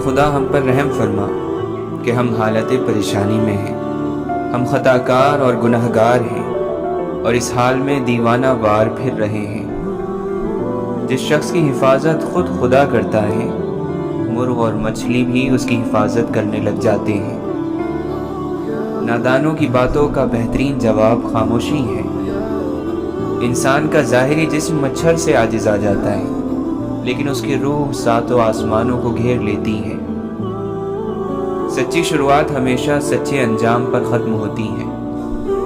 خدا ہم پر رحم فرما کہ ہم حالت پریشانی میں ہیں، ہم خطا کار اور گنہگار ہیں اور اس حال میں دیوانہ وار پھر رہے ہیں۔ جس شخص کی حفاظت خود خدا کرتا ہے، مرغ اور مچھلی بھی اس کی حفاظت کرنے لگ جاتے ہیں۔ نادانوں کی باتوں کا بہترین جواب خاموشی ہے۔ انسان کا ظاہری جسم مچھر سے عاجز آ جاتا ہے، لیکن اس کی روح ساتوں آسمانوں کو گھیر لیتی ہے۔ سچی شروعات ہمیشہ سچے انجام پر ختم ہوتی ہے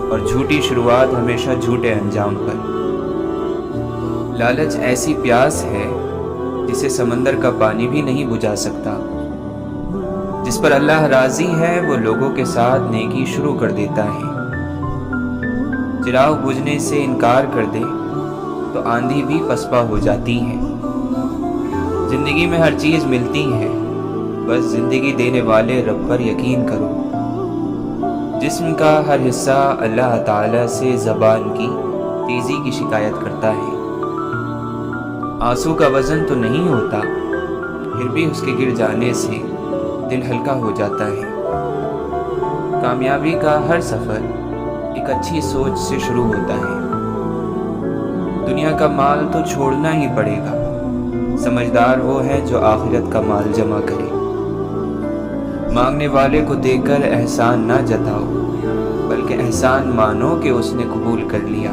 اور جھوٹی شروعات ہمیشہ جھوٹے انجام پر۔ لالچ ایسی پیاس ہے جسے سمندر کا پانی بھی نہیں بجھا سکتا۔ جس پر اللہ راضی ہے وہ لوگوں کے ساتھ نیکی شروع کر دیتا ہے۔ چراغ بجھنے سے انکار کر دے تو آندھی بھی پسپا ہو جاتی ہے۔ زندگی میں ہر چیز ملتی ہے، بس زندگی دینے والے رب پر یقین کرو۔ جسم کا ہر حصہ اللہ تعالی سے زبان کی تیزی کی شکایت کرتا ہے۔ آنسو کا وزن تو نہیں ہوتا، پھر بھی اس کے گر جانے سے دل ہلکا ہو جاتا ہے۔ کامیابی کا ہر سفر ایک اچھی سوچ سے شروع ہوتا ہے۔ دنیا کا مال تو چھوڑنا ہی پڑے گا، سمجھدار وہ ہے جو آخرت کا مال جمع کرے۔ مانگنے والے کو دیکھ کر احسان نہ جتاؤ، بلکہ احسان مانو کہ اس نے قبول کر لیا۔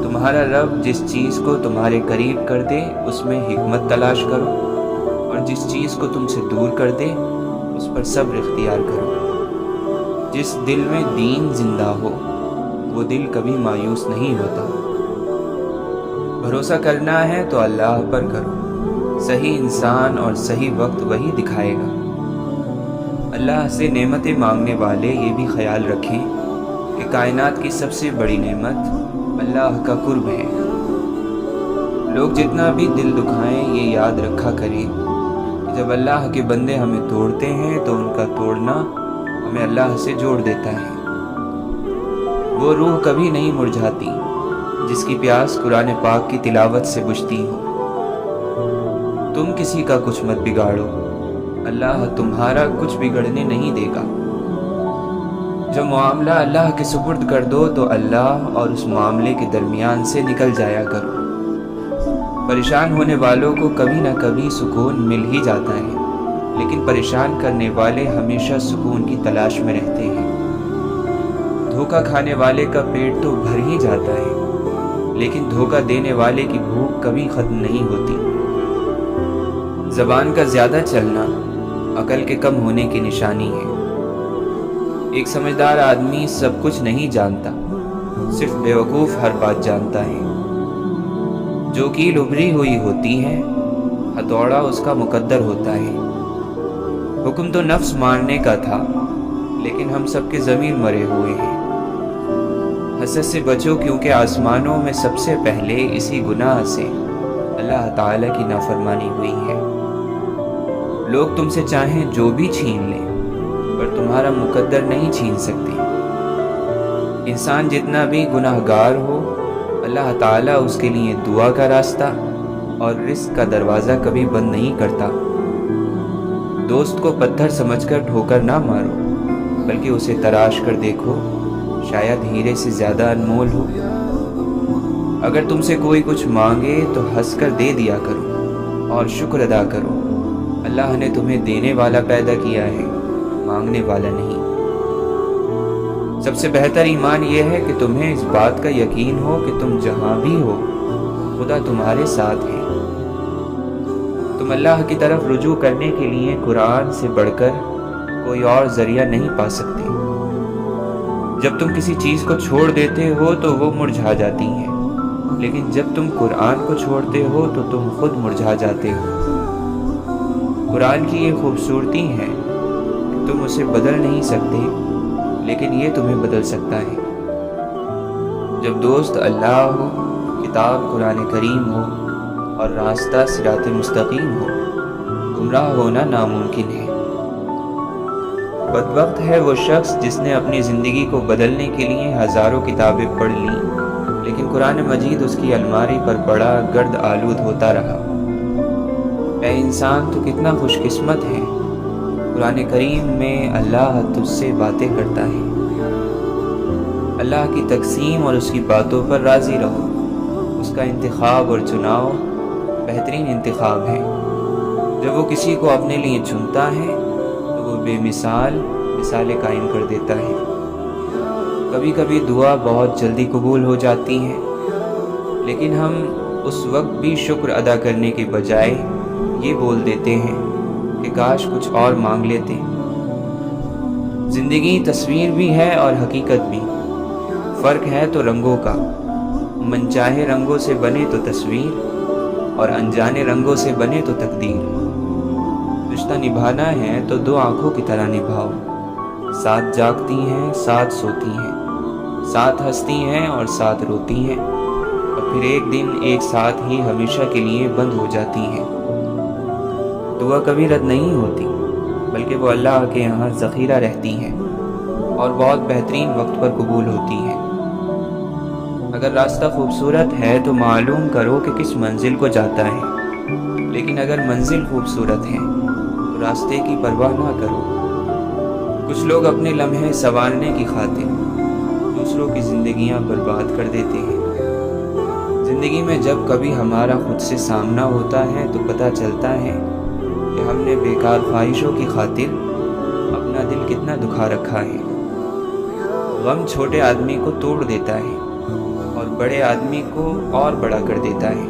تمہارا رب جس چیز کو تمہارے قریب کر دے اس میں حکمت تلاش کرو، اور جس چیز کو تم سے دور کر دے اس پر صبر اختیار کرو۔ جس دل میں دین زندہ ہو وہ دل کبھی مایوس نہیں ہوتا۔ بھروسہ کرنا ہے تو اللہ پر کرو، صحیح انسان اور صحیح وقت وہی دکھائے گا۔ اللہ سے نعمتیں مانگنے والے یہ بھی خیال رکھیں کہ کائنات کی سب سے بڑی نعمت اللہ کا قرب ہے۔ لوگ جتنا بھی دل دکھائیں یہ یاد رکھا کریں کہ جب اللہ کے بندے ہمیں توڑتے ہیں تو ان کا توڑنا ہمیں اللہ سے جوڑ دیتا ہے۔ وہ روح کبھی نہیں مرجھاتی جس کی پیاس قرآن پاک کی تلاوت سے بجھتی ہو۔ تم کسی کا کچھ مت بگاڑو، اللہ تمہارا کچھ بگڑنے نہیں دے گا۔ جب معاملہ اللہ کے سپرد کر دو تو اللہ اور اس معاملے کے درمیان سے نکل جایا کرو۔ پریشان ہونے والوں کو کبھی نہ کبھی سکون مل ہی جاتا ہے، لیکن پریشان کرنے والے ہمیشہ سکون کی تلاش میں رہتے ہیں۔ دھوکہ کھانے والے کا پیٹ تو بھر ہی جاتا ہے، لیکن دھوکہ دینے والے کی بھوک کبھی ختم نہیں ہوتی۔ زبان کا زیادہ چلنا عقل کے کم ہونے کی نشانی ہے۔ ایک سمجھدار آدمی سب کچھ نہیں جانتا، صرف بیوقوف ہر بات جانتا ہے۔ جو کیل ابھری ہوئی ہوتی ہے ہتھوڑا اس کا مقدر ہوتا ہے۔ حکم تو نفس مارنے کا تھا، لیکن ہم سب کے ضمیر مرے ہوئے ہیں۔ حسد سے بچو کیونکہ آسمانوں میں سب سے پہلے اسی گناہ سے اللہ تعالی کی نافرمانی ہوئی ہے۔ لوگ تم سے چاہیں جو بھی چھین لیں پر تمہارا مقدر نہیں چھین سکتے۔ انسان جتنا بھی گناہ گار ہو، اللہ تعالیٰ اس کے لیے دعا کا راستہ اور رزق کا دروازہ کبھی بند نہیں کرتا۔ دوست کو پتھر سمجھ کر ٹھوکر نہ مارو، بلکہ اسے تراش کر دیکھو، شاید ہیرے سے زیادہ انمول ہو۔ اگر تم سے کوئی کچھ مانگے تو ہنس کر دے دیا کرو اور شکر ادا کرو۔ اللہ نے تمہیں دینے والا پیدا کیا ہے، مانگنے والا نہیں۔ سب سے بہتر ایمان یہ ہے کہ تمہیں اس بات کا یقین ہو کہ تم جہاں بھی ہو خدا تمہارے ساتھ ہے۔ تم اللہ کی طرف رجوع کرنے کے لیے قرآن سے بڑھ کر کوئی اور ذریعہ نہیں پا سکتے۔ جب تم کسی چیز کو چھوڑ دیتے ہو تو وہ مرجھا جاتی ہے، لیکن جب تم قرآن کو چھوڑتے ہو تو تم خود مرجھا جاتے ہو۔ قرآن کی یہ خوبصورتی ہے کہ تم اسے بدل نہیں سکتے، لیکن یہ تمہیں بدل سکتا ہے۔ جب دوست اللہ ہو، کتاب قرآن کریم ہو اور راستہ صراط مستقیم ہو، گمراہ ہونا ناممکن ہے۔ بدبخت ہے وہ شخص جس نے اپنی زندگی کو بدلنے کے لیے ہزاروں کتابیں پڑھ لیں، لیکن قرآن مجید اس کی الماری پر پڑا گرد آلود ہوتا رہا۔ اے انسان تو کتنا خوش قسمت ہے، قرآن کریم میں اللہ تجھ سے باتیں کرتا ہے۔ اللہ کی تقسیم اور اس کی باتوں پر راضی رہو، اس کا انتخاب اور چناؤ بہترین انتخاب ہے۔ جب وہ کسی کو اپنے لیے چنتا ہے تو وہ بے مثال مثالیں قائم کر دیتا ہے۔ کبھی کبھی دعا بہت جلدی قبول ہو جاتی ہے، لیکن ہم اس وقت بھی شکر ادا کرنے کے بجائے یہ بول دیتے ہیں کہ کاش کچھ اور مانگ لیتے۔ زندگی تصویر بھی ہے اور حقیقت بھی، فرق ہے تو رنگوں کا۔ من چاہے رنگوں سے بنے تو تصویر، اور انجانے رنگوں سے بنے تو تقدیر۔ رشتہ نبھانا ہے تو دو آنکھوں کی طرح نبھاؤ، ساتھ جاگتی ہیں ساتھ سوتی ہیں، ساتھ ہنستی ہیں اور ساتھ روتی ہیں، اور پھر ایک دن ایک ساتھ ہی ہمیشہ کے لیے بند ہو جاتی ہیں۔ دعا کبھی رد نہیں ہوتی، بلکہ وہ اللہ کے یہاں ذخیرہ رہتی ہیں اور بہت بہترین وقت پر قبول ہوتی ہیں۔ اگر راستہ خوبصورت ہے تو معلوم کرو کہ کس منزل کو جاتا ہے، لیکن اگر منزل خوبصورت ہے تو راستے کی پرواہ نہ کرو۔ کچھ لوگ اپنے لمحے سنوارنے کی خاطر دوسروں کی زندگیاں برباد کر دیتے ہیں۔ زندگی میں جب کبھی ہمارا خود سے سامنا ہوتا ہے تو پتہ چلتا ہے کہ ہم نے بیکار خواہشوں کی خاطر اپنا دل کتنا دکھا رکھا ہے۔ غم چھوٹے آدمی کو توڑ دیتا ہے اور بڑے آدمی کو اور بڑا کر دیتا ہے۔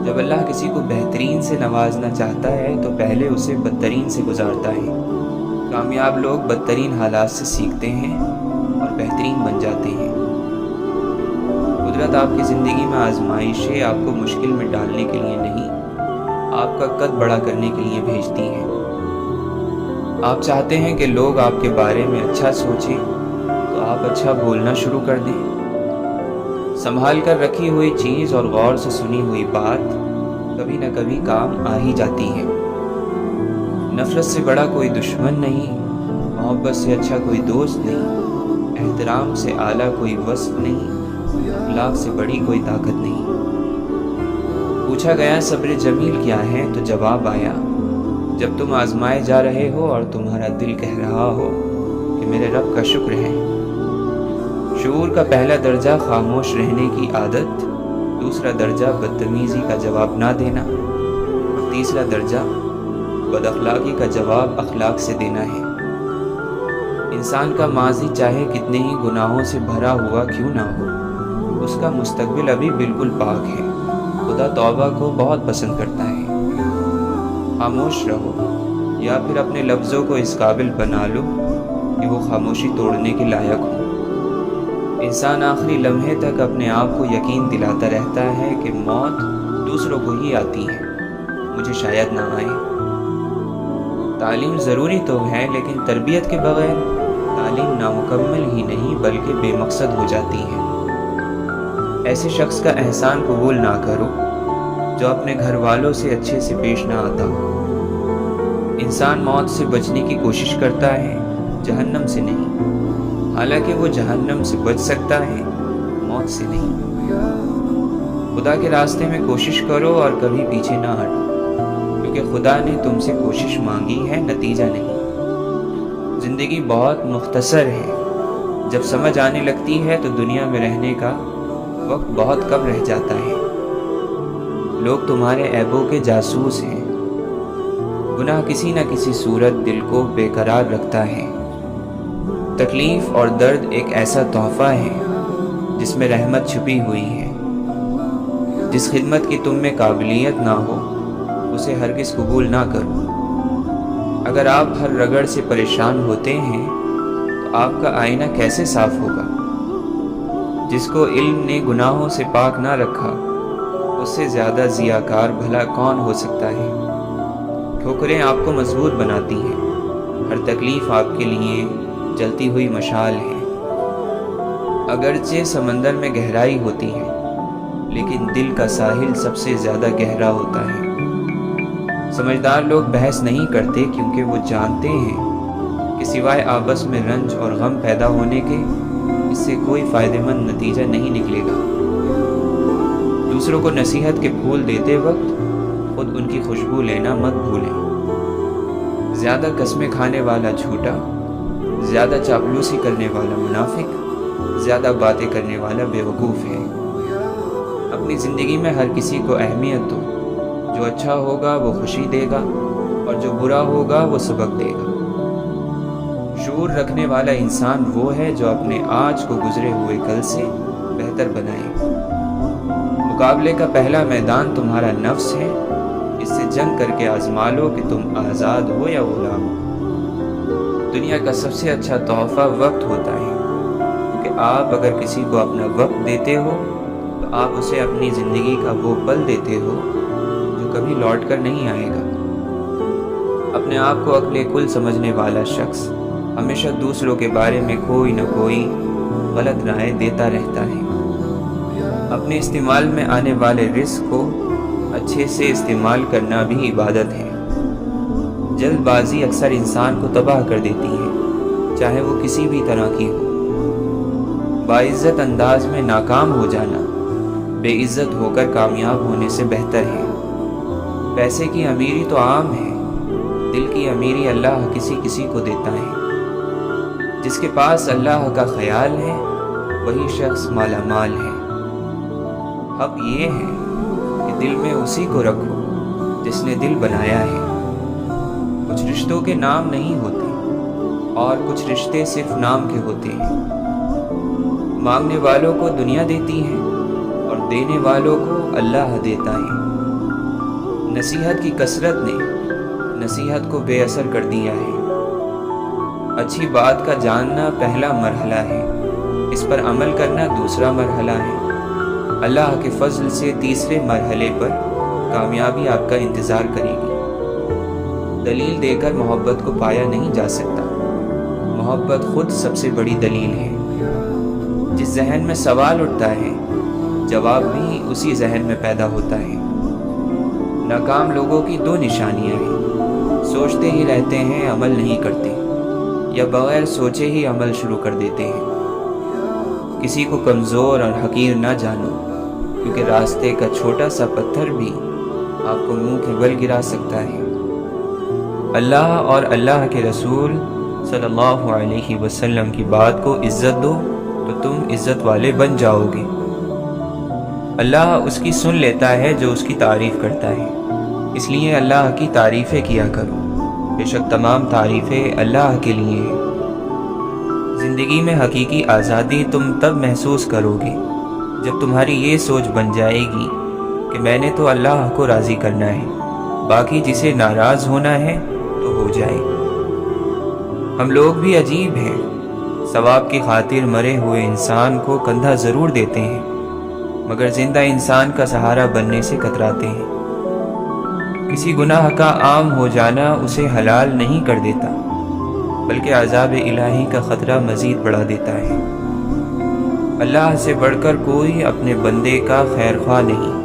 جب اللہ کسی کو بہترین سے نوازنا چاہتا ہے تو پہلے اسے بدترین سے گزارتا ہے۔ کامیاب لوگ بدترین حالات سے سیکھتے ہیں اور بہترین بن جاتے ہیں۔ قدرت آپ کی زندگی میں آزمائشیں آپ کو مشکل میں ڈالنے کے لیے نہیں، آپ کا قد بڑا کرنے کے لیے بھیجتی ہیں۔ آپ چاہتے ہیں کہ لوگ آپ کے بارے میں اچھا سوچیں تو آپ اچھا بولنا شروع کر دیں۔ سنبھال کر رکھی ہوئی چیز اور غور سے سنی ہوئی بات کبھی نہ کبھی کام آ ہی جاتی ہے۔ نفرت سے بڑا کوئی دشمن نہیں، محبت سے اچھا کوئی دوست نہیں، احترام سے اعلیٰ کوئی وصف نہیں، اخلاق سے بڑی کوئی طاقت نہیں۔ پوچھا گیا صبر جمیل کیا ہے تو جواب آیا، جب تم آزمائے جا رہے ہو اور تمہارا دل کہہ رہا ہو کہ میرے رب کا شکر ہے۔ شعور کا پہلا درجہ خاموش رہنے کی عادت، دوسرا درجہ بدتمیزی کا جواب نہ دینا، اور تیسرا درجہ بد اخلاقی کا جواب اخلاق سے دینا ہے۔ انسان کا ماضی چاہے کتنے ہی گناہوں سے بھرا ہوا کیوں نہ ہو، اس کا مستقبل ابھی بالکل پاک ہے۔ خدا توبہ کو بہت پسند کرتا ہے۔ خاموش رہو، یا پھر اپنے لفظوں کو اس قابل بنا لو کہ وہ خاموشی توڑنے کے لائق ہو۔ انسان آخری لمحے تک اپنے آپ کو یقین دلاتا رہتا ہے کہ موت دوسروں کو ہی آتی ہے، مجھے شاید نہ آئے۔ تعلیم ضروری تو ہے، لیکن تربیت کے بغیر تعلیم نامکمل ہی نہیں بلکہ بے مقصد ہو جاتی ہے۔ ایسے شخص کا احسان قبول نہ کرو جو اپنے گھر والوں سے اچھے سے پیش نہ آتا ہو۔ انسان موت سے بچنے کی کوشش کرتا ہے، جہنم سے نہیں، حالانکہ وہ جہنم سے بچ سکتا ہے، موت سے نہیں۔ خدا کے راستے میں کوشش کرو اور کبھی پیچھے نہ ہٹو، کیونکہ خدا نے تم سے کوشش مانگی ہے، نتیجہ نہیں۔ زندگی بہت مختصر ہے، جب سمجھ آنے لگتی ہے تو دنیا میں رہنے کا وقت بہت کم رہ جاتا ہے۔ لوگ تمہارے عیبوں کے جاسوس ہیں۔ گناہ کسی نہ کسی صورت دل کو بے قرار رکھتا ہے۔ تکلیف اور درد ایک ایسا تحفہ ہے جس میں رحمت چھپی ہوئی ہے۔ جس خدمت کی تم میں قابلیت نہ ہو اسے ہرگز قبول نہ کرو۔ اگر آپ ہر رگڑ سے پریشان ہوتے ہیں تو آپ کا آئینہ کیسے صاف ہوگا؟ جس کو علم نے گناہوں سے پاک نہ رکھا اس سے زیادہ ضیاءکار بھلا کون ہو سکتا ہے؟ ٹھوکریں آپ کو مضبوط بناتی ہیں، ہر تکلیف آپ کے لیے جلتی ہوئی مشعل ہے۔ اگرچہ سمندر میں گہرائی ہوتی ہے، لیکن دل کا ساحل سب سے زیادہ گہرا ہوتا ہے۔ سمجھدار لوگ بحث نہیں کرتے کیونکہ وہ جانتے ہیں کہ سوائے آپس میں رنج اور غم پیدا ہونے کے اس سے کوئی فائدہ مند نتیجہ نہیں نکلے گا۔ دوسروں کو نصیحت کے پھول دیتے وقت خود ان کی خوشبو لینا مت بھولیں۔ زیادہ قسمیں کھانے والا جھوٹا، زیادہ چاپلوسی کرنے والا منافق، زیادہ باتیں کرنے والا بیوقوف ہے۔ اپنی زندگی میں ہر کسی کو اہمیت دو، جو اچھا ہوگا وہ خوشی دے گا اور جو برا ہوگا وہ سبق دے گا۔ شعور رکھنے والا انسان وہ ہے جو اپنے آج کو گزرے ہوئے کل سے بہتر بنائے۔ مقابلے کا پہلا میدان تمہارا نفس ہے، اس سے جنگ کر کے آزما لو کہ تم آزاد ہو یا غلام ہو۔ دنیا کا سب سے اچھا تحفہ وقت ہوتا ہے، کیونکہ آپ اگر کسی کو اپنا وقت دیتے ہو تو آپ اسے اپنی زندگی کا وہ پل دیتے ہو جو کبھی لوٹ کر نہیں آئے گا۔ اپنے آپ کو عقل کل سمجھنے والا شخص ہمیشہ دوسروں کے بارے میں کوئی نہ کوئی غلط رائے دیتا رہتا ہے۔ اپنے استعمال میں آنے والے رزق کو اچھے سے استعمال کرنا بھی عبادت ہے۔ جلد بازی اکثر انسان کو تباہ کر دیتی ہے، چاہے وہ کسی بھی طرح کی ہو۔ باعزت انداز میں ناکام ہو جانا بے عزت ہو کر کامیاب ہونے سے بہتر ہے۔ پیسے کی امیری تو عام ہے، دل کی امیری اللہ کسی کسی کو دیتا ہے۔ جس کے پاس اللہ کا خیال ہے وہی شخص مالا مال ہے۔ حق یہ ہے کہ دل میں اسی کو رکھو جس نے دل بنایا ہے۔ کچھ رشتوں کے نام نہیں ہوتے اور کچھ رشتے صرف نام کے ہوتے ہیں۔ مانگنے والوں کو دنیا دیتی ہے اور دینے والوں کو اللہ دیتا ہے۔ نصیحت کی کثرت نے نصیحت کو بے اثر کر دیا ہے۔ اچھی بات کا جاننا پہلا مرحلہ ہے، اس پر عمل کرنا دوسرا مرحلہ ہے۔ اللہ کے فضل سے تیسرے مرحلے پر کامیابی آپ کا انتظار کرے گی۔ دلیل دے کر محبت کو پایا نہیں جا سکتا، محبت خود سب سے بڑی دلیل ہے۔ جس ذہن میں سوال اٹھتا ہے جواب بھی اسی ذہن میں پیدا ہوتا ہے۔ ناکام لوگوں کی دو نشانیاں ہیں، سوچتے ہی رہتے ہیں عمل نہیں کرتے، یا بغیر سوچے ہی عمل شروع کر دیتے ہیں۔ کسی کو کمزور اور حقیر نہ جانو، کیونکہ راستے کا چھوٹا سا پتھر بھی آپ کو منہ کے بل گرا سکتا ہے۔ اللہ اور اللہ کے رسول صلی اللہ علیہ وسلم کی بات کو عزت دو تو تم عزت والے بن جاؤ گے۔ اللہ اس کی سن لیتا ہے جو اس کی تعریف کرتا ہے، اس لیے اللہ کی تعریفیں کیا کرو، بے شک تمام تعریفیں اللہ کے لیے ہیں۔ زندگی میں حقیقی آزادی تم تب محسوس کرو گے جب تمہاری یہ سوچ بن جائے گی کہ میں نے تو اللہ کو راضی کرنا ہے، باقی جسے ناراض ہونا ہے تو ہو جائے۔ ہم لوگ بھی عجیب ہیں، ثواب کی خاطر مرے ہوئے انسان کو کندھا ضرور دیتے ہیں، مگر زندہ انسان کا سہارا بننے سے کتراتے ہیں۔ کسی گناہ کا عام ہو جانا اسے حلال نہیں کر دیتا، بلکہ عذاب الہی کا خطرہ مزید بڑھا دیتا ہے۔ اللہ سے بڑھ کر کوئی اپنے بندے کا خیر خواہ نہیں۔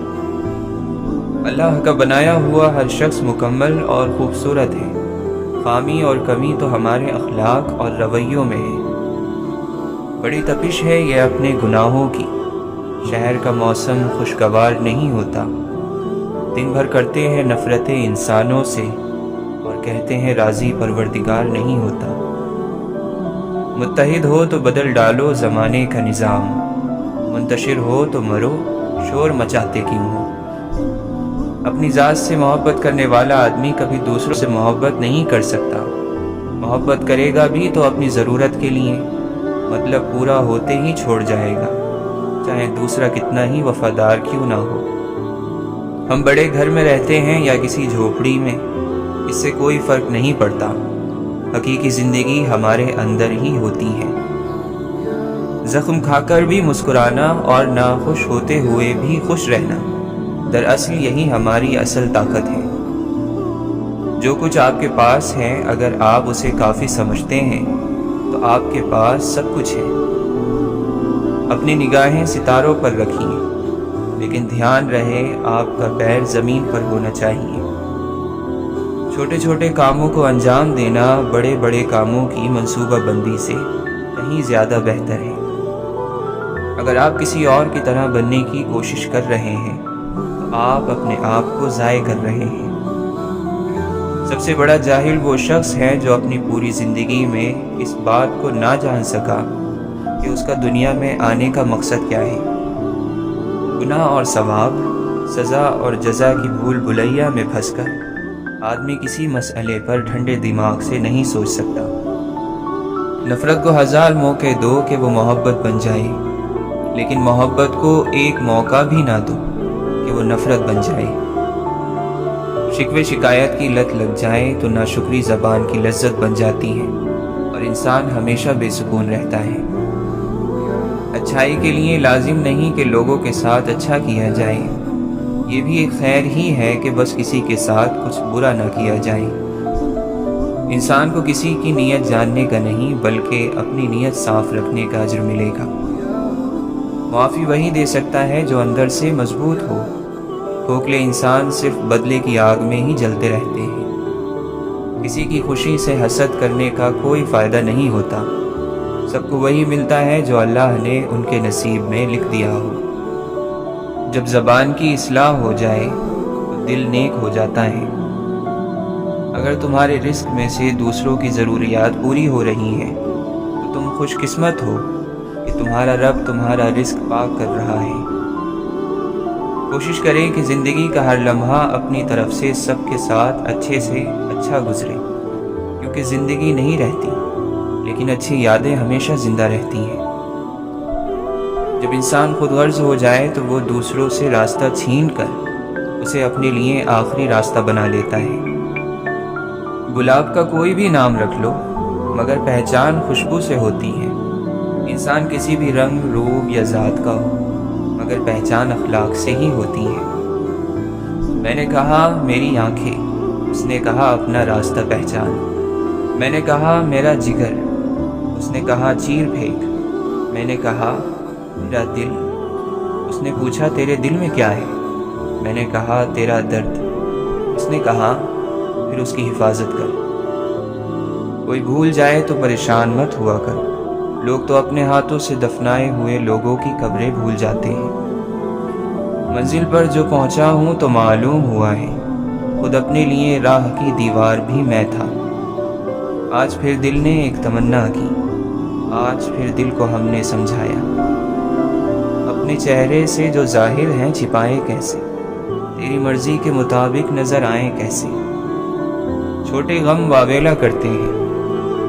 اللہ کا بنایا ہوا ہر شخص مکمل اور خوبصورت ہے، خامی اور کمی تو ہمارے اخلاق اور رویوں میں ہے۔ بڑی تپش ہے یہ اپنے گناہوں کی، شہر کا موسم خوشگوار نہیں ہوتا۔ دن بھر کرتے ہیں نفرتیں انسانوں سے اور کہتے ہیں راضی پروردگار نہیں ہوتا۔ متحد ہو تو بدل ڈالو زمانے کا نظام، منتشر ہو تو مرو شور مچاتے کیوں ہو۔ اپنی ذات سے محبت کرنے والا آدمی کبھی دوسروں سے محبت نہیں کر سکتا۔ محبت کرے گا بھی تو اپنی ضرورت کے لیے، مطلب پورا ہوتے ہی چھوڑ جائے گا، چاہے دوسرا کتنا ہی وفادار کیوں نہ ہو۔ ہم بڑے گھر میں رہتے ہیں یا کسی جھوپڑی میں، اس سے کوئی فرق نہیں پڑتا، حقیقی زندگی ہمارے اندر ہی ہوتی ہے۔ زخم کھا کر بھی مسکرانا اور ناخوش ہوتے ہوئے بھی خوش رہنا، دراصل یہی ہماری اصل طاقت ہے۔ جو کچھ آپ کے پاس ہے اگر آپ اسے کافی سمجھتے ہیں تو آپ کے پاس سب کچھ ہے۔ اپنی نگاہیں ستاروں پر رکھیے، لیکن دھیان رہے آپ کا پیر زمین پر ہونا چاہیے۔ چھوٹے چھوٹے کاموں کو انجام دینا بڑے بڑے کاموں کی منصوبہ بندی سے کہیں زیادہ بہتر ہے۔ اگر آپ کسی اور کی طرح بننے کی کوشش کر رہے ہیں تو آپ اپنے آپ کو ضائع کر رہے ہیں۔ سب سے بڑا جاہل وہ شخص ہے جو اپنی پوری زندگی میں اس بات کو نہ جان سکا کہ اس کا دنیا میں آنے کا مقصد کیا ہے۔ گناہ اور ثواب، سزا اور جزا کی بھول بھلیا میں پھنس کر آدمی کسی مسئلے پر ٹھنڈے دماغ سے نہیں سوچ سکتا۔ نفرت کو 1000 موقع دو کہ وہ محبت بن جائے، لیکن محبت کو ایک موقع بھی نہ دو کہ وہ نفرت بن جائے۔ شکوے شکایت کی لت لگ جائے تو ناشکری زبان کی لذت بن جاتی ہے اور انسان ہمیشہ بے سکون رہتا ہے۔ اچھائی کے لیے لازم نہیں کہ لوگوں کے ساتھ اچھا کیا جائے، یہ بھی ایک خیر ہی ہے کہ بس کسی کے ساتھ کچھ برا نہ کیا جائے۔ انسان کو کسی کی نیت جاننے کا نہیں بلکہ اپنی نیت صاف رکھنے کا اجر ملے گا۔ معافی وہی دے سکتا ہے جو اندر سے مضبوط ہو۔ کھوکھلے انسان صرف بدلے کی آگ میں ہی جلتے رہتے ہیں۔ کسی کی خوشی سے حسد کرنے کا کوئی فائدہ نہیں ہوتا۔ سب کو وہی ملتا ہے جو اللہ نے ان کے نصیب میں لکھ دیا ہو۔ جب زبان کی اصلاح ہو جائے تو دل نیک ہو جاتا ہے۔ اگر تمہارے رزق میں سے دوسروں کی ضروریات پوری ہو رہی ہیں تو تم خوش قسمت ہو کہ تمہارا رب تمہارا رزق پاک کر رہا ہے۔ کوشش کریں کہ زندگی کا ہر لمحہ اپنی طرف سے سب کے ساتھ اچھے سے اچھا گزرے، کیونکہ زندگی نہیں رہتی لیکن اچھی یادیں ہمیشہ زندہ رہتی ہیں۔ جب انسان خود غرض ہو جائے تو وہ دوسروں سے راستہ چھین کر اسے اپنے لیے آخری راستہ بنا لیتا ہے۔ گلاب کا کوئی بھی نام رکھ لو مگر پہچان خوشبو سے ہوتی ہے۔ انسان کسی بھی رنگ، روپ یا ذات کا ہو مگر پہچان اخلاق سے ہی ہوتی ہے۔ میں نے کہا میری آنکھیں، اس نے کہا اپنا راستہ پہچان۔ میں نے کہا میرا جگر، اس نے کہا چیر پھینک۔ میں نے کہا میرا دل، اس نے پوچھا تیرے دل میں کیا ہے؟ میں نے کہا تیرا درد، اس نے کہا پھر اس کی حفاظت کر۔ کوئی بھول جائے تو پریشان مت ہوا کر، لوگ تو اپنے ہاتھوں سے دفنائے ہوئے لوگوں کی قبریں بھول جاتے ہیں۔ منزل پر جو پہنچا ہوں تو معلوم ہوا ہے، خود اپنے لیے راہ کی دیوار بھی میں تھا۔ آج پھر دل نے ایک تمنا کی، آج پھر دل کو ہم نے سمجھایا۔ اپنے چہرے سے جو ظاہر ہیں چھپائے کیسے، تیری مرضی کے مطابق نظر آئیں کیسے۔ چھوٹے غم واویلا کرتے ہیں،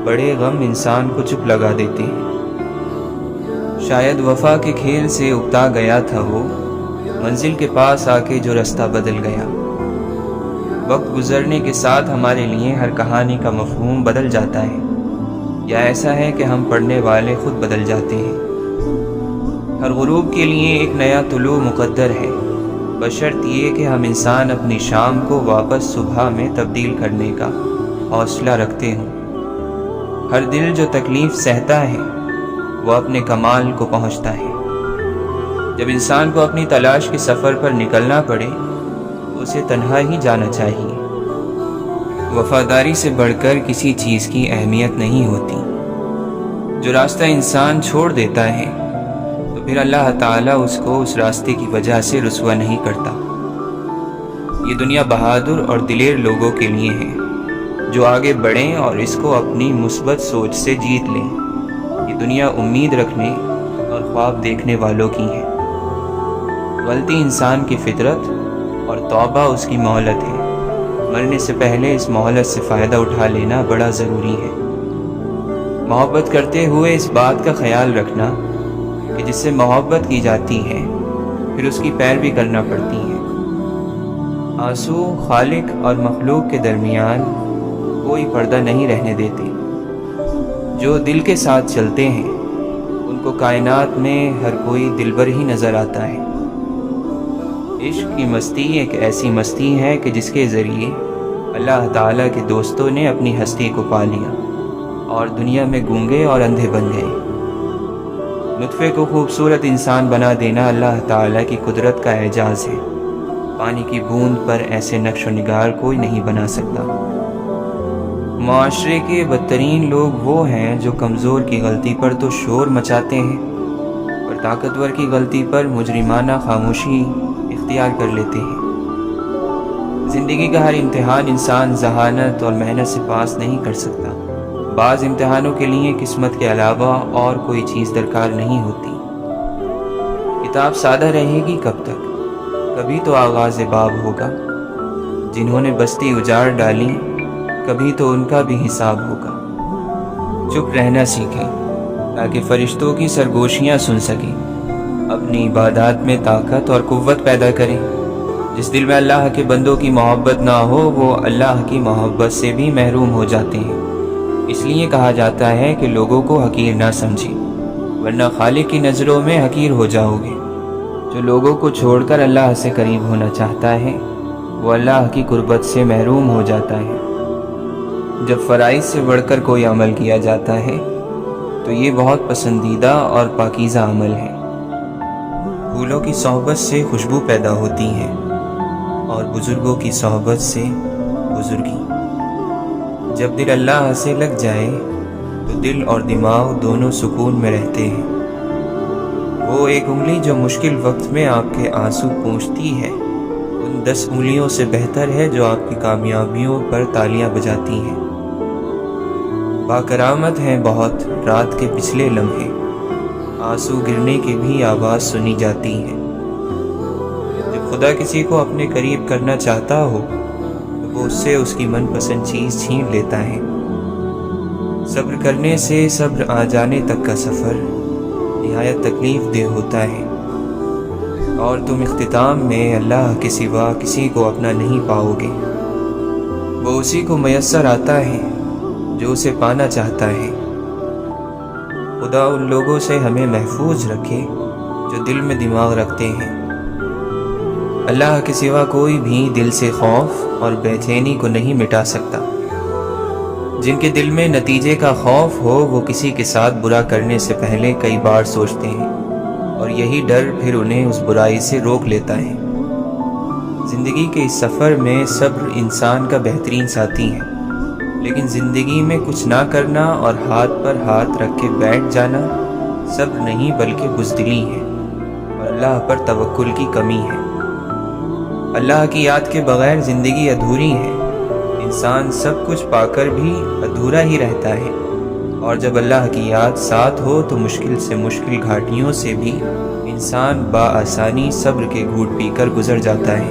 بڑے غم انسان کو چپ لگا دیتے ہیں۔ شاید وفا کے کھیل سے اکتا گیا تھا وہ، منزل کے پاس آ کے جو رستہ بدل گیا۔ وقت گزرنے کے ساتھ ہمارے لیے ہر کہانی کا مفہوم بدل جاتا ہے، یا ایسا ہے کہ ہم پڑھنے والے خود بدل جاتے ہیں۔ ہر غروب کے لیے ایک نیا طلوع مقدر ہے، بشرط یہ کہ ہم انسان اپنی شام کو واپس صبح میں تبدیل کرنے کا حوصلہ رکھتے ہوں۔ ہر دل جو تکلیف سہتا ہے وہ اپنے کمال کو پہنچتا ہے۔ جب انسان کو اپنی تلاش کے سفر پر نکلنا پڑے تو اسے تنہا ہی جانا چاہیے۔ وفاداری سے بڑھ کر کسی چیز کی اہمیت نہیں ہوتی۔ جو راستہ انسان چھوڑ دیتا ہے تو پھر اللہ تعالیٰ اس کو اس راستے کی وجہ سے رسوا نہیں کرتا۔ یہ دنیا بہادر اور دلیر لوگوں کے لیے ہے جو آگے بڑھیں اور اس کو اپنی مثبت سوچ سے جیت لیں۔ یہ دنیا امید رکھنے اور خواب دیکھنے والوں کی ہے۔ غلطی انسان کی فطرت اور توبہ اس کی مہلت ہے۔ مرنے سے پہلے اس مہلت سے فائدہ اٹھا لینا بڑا ضروری ہے۔ محبت کرتے ہوئے اس بات کا خیال رکھنا کہ جس سے محبت کی جاتی ہے پھر اس کی پیروی کرنا پڑتی ہے۔ آنسو خالق اور مخلوق کے درمیان کوئی پردہ نہیں رہنے دیتے۔ جو دل کے ساتھ چلتے ہیں ان کو کائنات میں ہر کوئی دلبر ہی نظر آتا ہے۔ عشق کی مستی ایک ایسی مستی ہے کہ جس کے ذریعے اللہ تعالیٰ کے دوستوں نے اپنی ہستی کو پا لیا اور دنیا میں گونگے اور اندھے بن گئے۔ نطفے کو خوبصورت انسان بنا دینا اللہ تعالیٰ کی قدرت کا اعجاز ہے۔ پانی کی بوند پر ایسے نقش و نگار کوئی نہیں بنا سکتا۔ معاشرے کے بدترین لوگ وہ ہیں جو کمزور کی غلطی پر تو شور مچاتے ہیں اور طاقتور کی غلطی پر مجرمانہ خاموشی اختیار کر لیتے ہیں۔ زندگی کا ہر امتحان انسان ذہانت اور محنت سے پاس نہیں کر سکتا۔ بعض امتحانوں کے لیے قسمت کے علاوہ اور کوئی چیز درکار نہیں ہوتی۔ کتاب سادہ رہے گی کب تک؟ کبھی تو آغاز باب ہوگا۔ جنہوں نے بستی اجاڑ ڈالی، کبھی تو ان کا بھی حساب ہوگا۔ چپ رہنا سیکھیں تاکہ فرشتوں کی سرگوشیاں سن سکیں۔ اپنی عبادات میں طاقت اور قوت پیدا کریں۔ جس دل میں اللہ کے بندوں کی محبت نہ ہو، وہ اللہ کی محبت سے بھی محروم ہو جاتے ہیں۔ اس لیے کہا جاتا ہے کہ لوگوں کو حقیر نہ سمجھیں، ورنہ خالق کی نظروں میں حقیر ہو جاؤ گے۔ جو لوگوں کو چھوڑ کر اللہ سے قریب ہونا چاہتا ہے، وہ اللہ کی قربت سے محروم ہو جاتا ہے۔ جب فرائض سے بڑھ کر کوئی عمل کیا جاتا ہے تو یہ بہت پسندیدہ اور پاکیزہ عمل ہے۔ پھولوں کی صحبت سے خوشبو پیدا ہوتی ہے اور بزرگوں کی صحبت سے بزرگی۔ جب دل اللہ سے لگ جائے تو دل اور دماغ دونوں سکون میں رہتے ہیں۔ وہ ایک انگلی جو مشکل وقت میں آپ کے آنسو پونچھتی ہے، ان 10 انگلیوں سے بہتر ہے جو آپ کی کامیابیوں پر تالیاں بجاتی ہیں۔ باکرامت ہیں بہت رات کے پچھلے لمحے، آنسو گرنے کی بھی آواز سنی جاتی ہے۔ جب خدا کسی کو اپنے قریب کرنا چاہتا ہو تو وہ اس سے اس کی من پسند چیز چھین لیتا ہے۔ صبر کرنے سے صبر آ جانے تک کا سفر نہایت تکلیف دہ ہوتا ہے، اور تم اختتام میں اللہ کے سوا کسی کو اپنا نہیں پاؤ گے۔ وہ اسی کو میسر آتا ہے جو اسے پانا چاہتا ہے۔ خدا ان لوگوں سے ہمیں محفوظ رکھے جو دل میں دماغ رکھتے ہیں۔ اللہ کے سوا کوئی بھی دل سے خوف اور بے چینی کو نہیں مٹا سکتا۔ جن کے دل میں نتیجے کا خوف ہو، وہ کسی کے ساتھ برا کرنے سے پہلے کئی بار سوچتے ہیں، اور یہی ڈر پھر انہیں اس برائی سے روک لیتا ہے۔ زندگی کے اس سفر میں صبر انسان کا بہترین ساتھی ہے، لیکن زندگی میں کچھ نہ کرنا اور ہاتھ پر ہاتھ رکھ کے بیٹھ جانا صبر نہیں بلکہ بزدلی ہے، اور اللہ پر توکل کی کمی ہے۔ اللہ کی یاد کے بغیر زندگی ادھوری ہے۔ انسان سب کچھ پا کر بھی ادھورا ہی رہتا ہے، اور جب اللہ کی یاد ساتھ ہو تو مشکل سے مشکل گھاٹیوں سے بھی انسان بآسانی صبر کے گھوٹ پی کر گزر جاتا ہے۔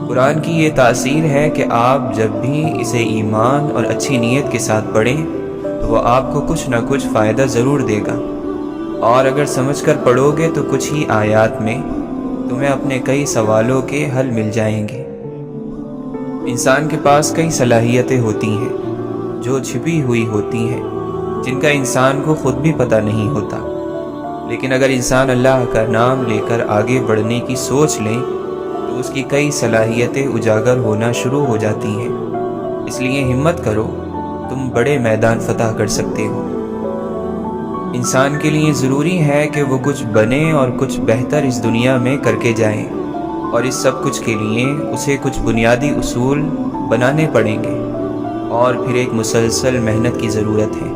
قرآن کی یہ تاثیر ہے کہ آپ جب بھی اسے ایمان اور اچھی نیت کے ساتھ پڑھیں تو وہ آپ کو کچھ نہ کچھ فائدہ ضرور دے گا، اور اگر سمجھ کر پڑھو گے تو کچھ ہی آیات میں تمہیں اپنے کئی سوالوں کے حل مل جائیں گے۔ انسان کے پاس کئی صلاحیتیں ہوتی ہیں جو چھپی ہوئی ہوتی ہیں، جن کا انسان کو خود بھی پتہ نہیں ہوتا، لیکن اگر انسان اللہ کا نام لے کر آگے بڑھنے کی سوچ لے تو اس کی کئی صلاحیتیں اجاگر ہونا شروع ہو جاتی ہیں۔ اس لیے ہمت کرو، تم بڑے میدان فتح کر سکتے ہو۔ انسان کے لیے ضروری ہے کہ وہ کچھ بنے اور کچھ بہتر اس دنیا میں کر کے جائیں، اور اس سب کچھ کے لیے اسے کچھ بنیادی اصول بنانے پڑیں گے، اور پھر ایک مسلسل محنت کی ضرورت ہے۔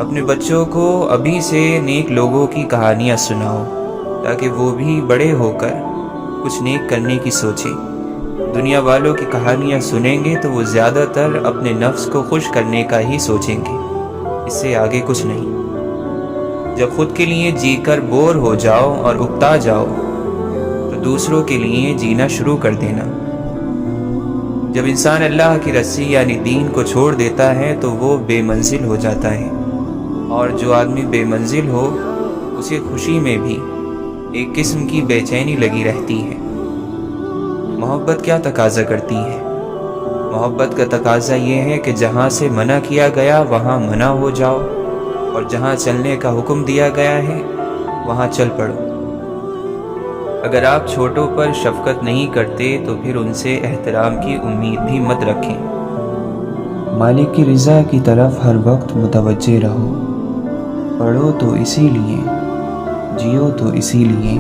اپنے بچوں کو ابھی سے نیک لوگوں کی کہانیاں سناؤ تاکہ وہ بھی بڑے ہو کر کچھ نیک کرنے کی سوچیں۔ دنیا والوں کی کہانیاں سنیں گے تو وہ زیادہ تر اپنے نفس کو خوش کرنے کا ہی سوچیں گے، اس سے آگے کچھ نہیں۔ جب خود کے لیے جی کر بور ہو جاؤ اور اکتا جاؤ تو دوسروں کے لیے جینا شروع کر دینا۔ جب انسان اللہ کی رسی یعنی دین کو چھوڑ دیتا ہے تو وہ بے منزل ہو جاتا ہے، اور جو آدمی بے منزل ہو اسے خوشی میں بھی ایک قسم کی بے چینی لگی رہتی ہے۔ محبت کیا تقاضا کرتی ہے؟ محبت کا تقاضا یہ ہے کہ جہاں سے منع کیا گیا وہاں منع ہو جاؤ، اور جہاں چلنے کا حکم دیا گیا ہے وہاں چل پڑو۔ اگر آپ چھوٹوں پر شفقت نہیں کرتے تو پھر ان سے احترام کی امید بھی مت رکھیں۔ مالک کی رضا کی طرف ہر وقت متوجہ رہو۔ پڑھو تو اسی لیے، جیو تو اسی لیے،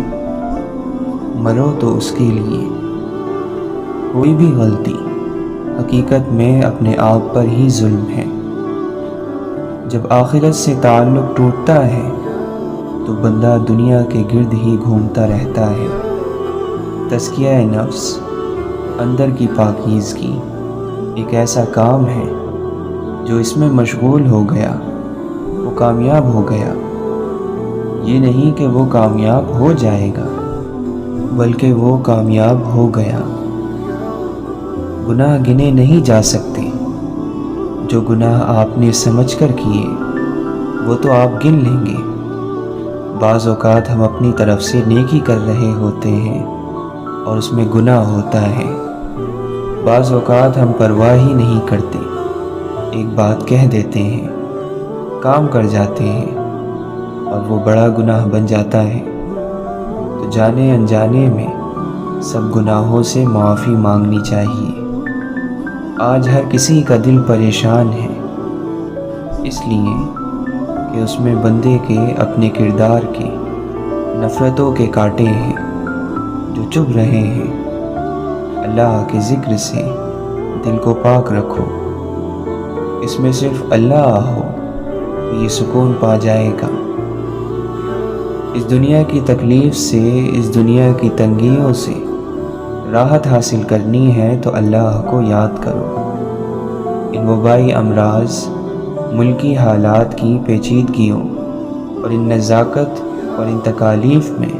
مرو تو اس کے لیے۔ کوئی بھی غلطی حقیقت میں اپنے آپ پر ہی ظلم ہے۔ جب آخرت سے تعلق ٹوٹتا ہے تو بندہ دنیا کے گرد ہی گھومتا رہتا ہے۔ تزکیہ نفس، اندر کی پاکیزگی، ایک ایسا کام ہے جو اس میں مشغول ہو گیا وہ کامیاب ہو گیا۔ یہ نہیں کہ وہ کامیاب ہو جائے گا، بلکہ وہ کامیاب ہو گیا۔ گناہ گنے نہیں جا سکتے، جو گناہ آپ نے سمجھ کر کیے وہ تو آپ گن لیں گے۔ بعض اوقات ہم اپنی طرف سے نیکی کر رہے ہوتے ہیں اور اس میں گناہ ہوتا ہے۔ بعض اوقات ہم پرواہ ہی نہیں کرتے، ایک بات کہہ دیتے ہیں، کام کر جاتے ہیں اور وہ بڑا گناہ بن جاتا ہے۔ تو جانے انجانے میں سب گناہوں سے معافی مانگنی چاہیے۔ آج ہر کسی کا دل پریشان ہے، اس لیے کہ اس میں بندے کے اپنے کردار کے نفرتوں کے کانٹے ہیں جو چبھ رہے ہیں۔ اللہ کے ذکر سے دل کو پاک رکھو، اس میں صرف اللہ ہو تو یہ سکون پا جائے گا۔ اس دنیا کی تکلیف سے، اس دنیا کی تنگیوں سے راحت حاصل کرنی ہے تو اللہ کو یاد کرو۔ ان وبائی امراض، ملکی حالات کی پیچیدگیوں اور ان نزاکت اور ان تکالیف میں،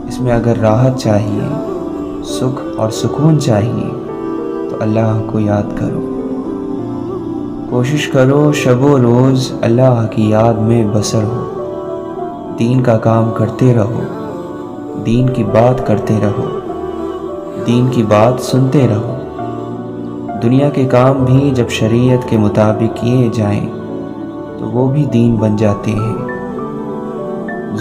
اس میں اگر راحت چاہیے، سکھ اور سکون چاہیے تو اللہ کو یاد کرو۔ کوشش کرو شب و روز اللہ کی یاد میں بسر ہو، دین کا کام کرتے رہو، دین کی بات کرتے رہو، دین کی بات سنتے رہو۔ دنیا کے کام بھی جب شریعت کے مطابق کیے جائیں تو وہ بھی دین بن جاتے ہیں۔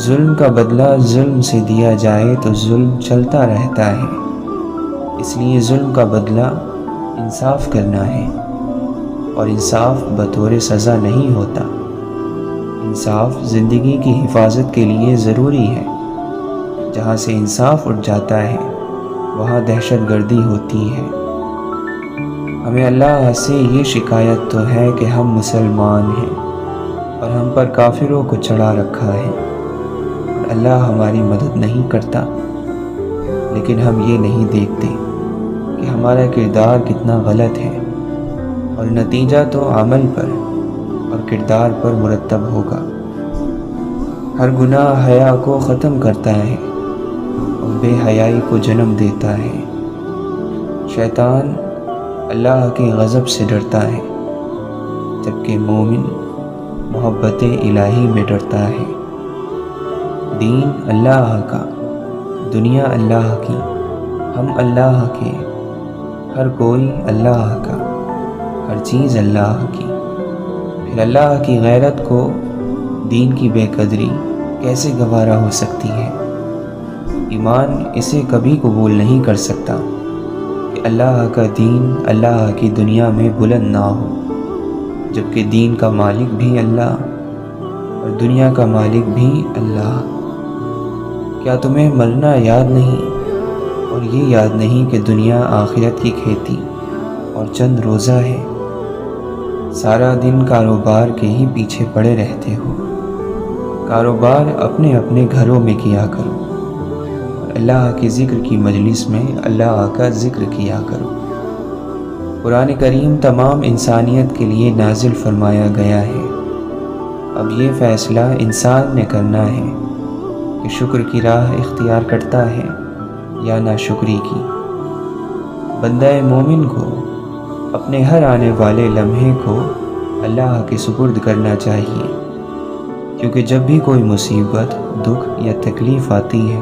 ظلم کا بدلہ ظلم سے دیا جائے تو ظلم چلتا رہتا ہے، اس لیے ظلم کا بدلہ انصاف کرنا ہے، اور انصاف بطور سزا نہیں ہوتا۔ انصاف زندگی کی حفاظت کے لیے ضروری ہے۔ جہاں سے انصاف اٹھ جاتا ہے وہاں دہشت گردی ہوتی ہے۔ ہمیں اللہ سے یہ شکایت تو ہے کہ ہم مسلمان ہیں اور ہم پر کافروں کو چڑھا رکھا ہے اور اللہ ہماری مدد نہیں کرتا، لیکن ہم یہ نہیں دیکھتے کہ ہمارا کردار کتنا غلط ہے، اور نتیجہ تو عمل پر اور کردار پر مرتب ہوگا۔ ہر گناہ حیا کو ختم کرتا ہے اور بے حیائی کو جنم دیتا ہے۔ شیطان اللہ کے غضب سے ڈرتا ہے، جبکہ مومن محبت الہی میں ڈرتا ہے۔ دین اللہ کا، دنیا اللہ کی، ہم اللہ کے، ہر کوئی اللہ کا، ہر چیز اللہ کی۔ پھر اللہ کی غیرت کو دین کی بے قدری کیسے گوارا ہو سکتی ہے؟ ایمان اسے کبھی قبول نہیں کر سکتا کہ اللہ کا دین اللہ کی دنیا میں بلند نہ ہو، جبکہ دین کا مالک بھی اللہ اور دنیا کا مالک بھی اللہ۔ کیا تمہیں مرنا یاد نہیں اور یہ یاد نہیں کہ دنیا آخرت کی کھیتی اور چند روزہ ہے؟ سارا دن کاروبار کے ہی پیچھے پڑے رہتے ہو۔ کاروبار اپنے اپنے گھروں میں کیا کرو اور اللہ کے ذکر کی مجلس میں اللہ کا ذکر کیا کرو۔ قرآن کریم تمام انسانیت کے لیے نازل فرمایا گیا ہے۔ اب یہ فیصلہ انسان نے کرنا ہے کہ شکر کی راہ اختیار کرتا ہے یا ناشکری کی۔ بندہ مومن کو اپنے ہر آنے والے لمحے کو اللہ کے سپرد کرنا چاہیے، کیونکہ جب بھی کوئی مصیبت، دکھ یا تکلیف آتی ہے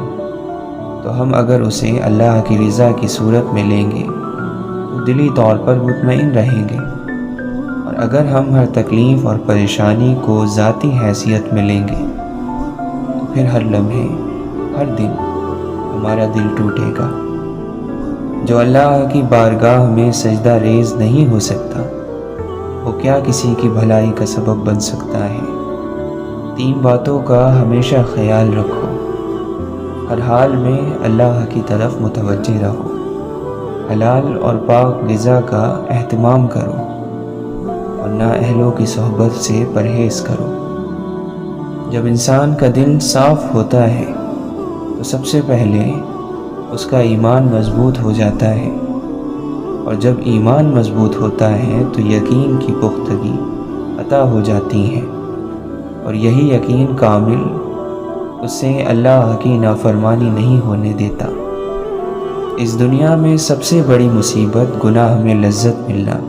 تو ہم اگر اسے اللہ کی رضا کی صورت میں لیں گے تو دلی طور پر مطمئن رہیں گے، اور اگر ہم ہر تکلیف اور پریشانی کو ذاتی حیثیت میں لیں گے تو پھر ہر لمحے، ہر دن ہمارا دل ٹوٹے گا۔ جو اللہ کی بارگاہ میں سجدہ ریز نہیں ہو سکتا وہ کیا کسی کی بھلائی کا سبب بن سکتا ہے؟ 3 باتوں کا ہمیشہ خیال رکھو، ہر حال میں اللہ کی طرف متوجہ رہو، حلال اور پاک غذا کا اہتمام کرو اور نااہلوں کی صحبت سے پرہیز کرو۔ جب انسان کا دل صاف ہوتا ہے تو سب سے پہلے اس کا ایمان مضبوط ہو جاتا ہے، اور جب ایمان مضبوط ہوتا ہے تو یقین کی پختگی عطا ہو جاتی ہے، اور یہی یقین کامل اسے اللہ کی نافرمانی نہیں ہونے دیتا۔ اس دنیا میں سب سے بڑی مصیبت گناہ میں لذت ملنا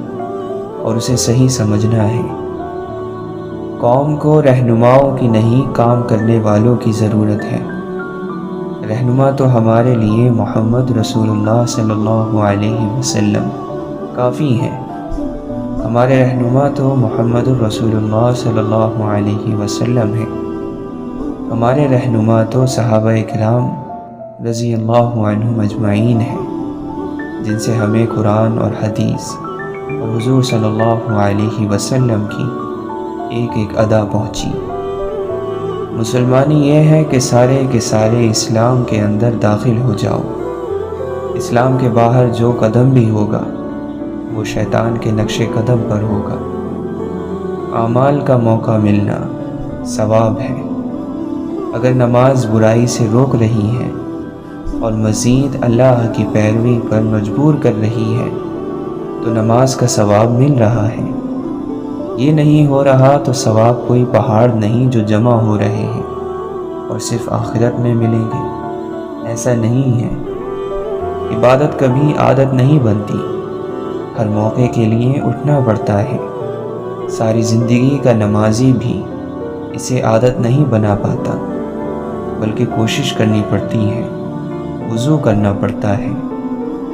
اور اسے صحیح سمجھنا ہے۔ قوم کو رہنماؤں کی نہیں، کام کرنے والوں کی ضرورت ہے۔ رہنما تو ہمارے لیے محمد رسول اللہ صلی اللہ علیہ وسلم کافی ہیں۔ ہمارے رہنما تو محمد رسول اللہ صلی اللہ علیہ وسلم ہیں۔ ہمارے رہنما تو صحابہ کرام رضی اللہ عنہم اجمعین ہیں، جن سے ہمیں قرآن اور حدیث اور حضور صلی اللہ علیہ وسلم کی ایک ایک ادا پہنچی۔ مسلمانی یہ ہے کہ سارے کے سارے اسلام کے اندر داخل ہو جاؤ۔ اسلام کے باہر جو قدم بھی ہوگا وہ شیطان کے نقش قدم پر ہوگا۔ اعمال کا موقع ملنا ثواب ہے۔ اگر نماز برائی سے روک رہی ہے اور مزید اللہ کی پیروی پر مجبور کر رہی ہے تو نماز کا ثواب مل رہا ہے۔ یہ نہیں ہو رہا تو ثواب کوئی پہاڑ نہیں جو جمع ہو رہے ہیں اور صرف آخرت میں ملیں گے، ایسا نہیں ہے۔ عبادت کبھی عادت نہیں بنتی، ہر موقع کے لیے اٹھنا پڑتا ہے۔ ساری زندگی کا نمازی بھی اسے عادت نہیں بنا پاتا، بلکہ کوشش کرنی پڑتی ہے، وضو کرنا پڑتا ہے،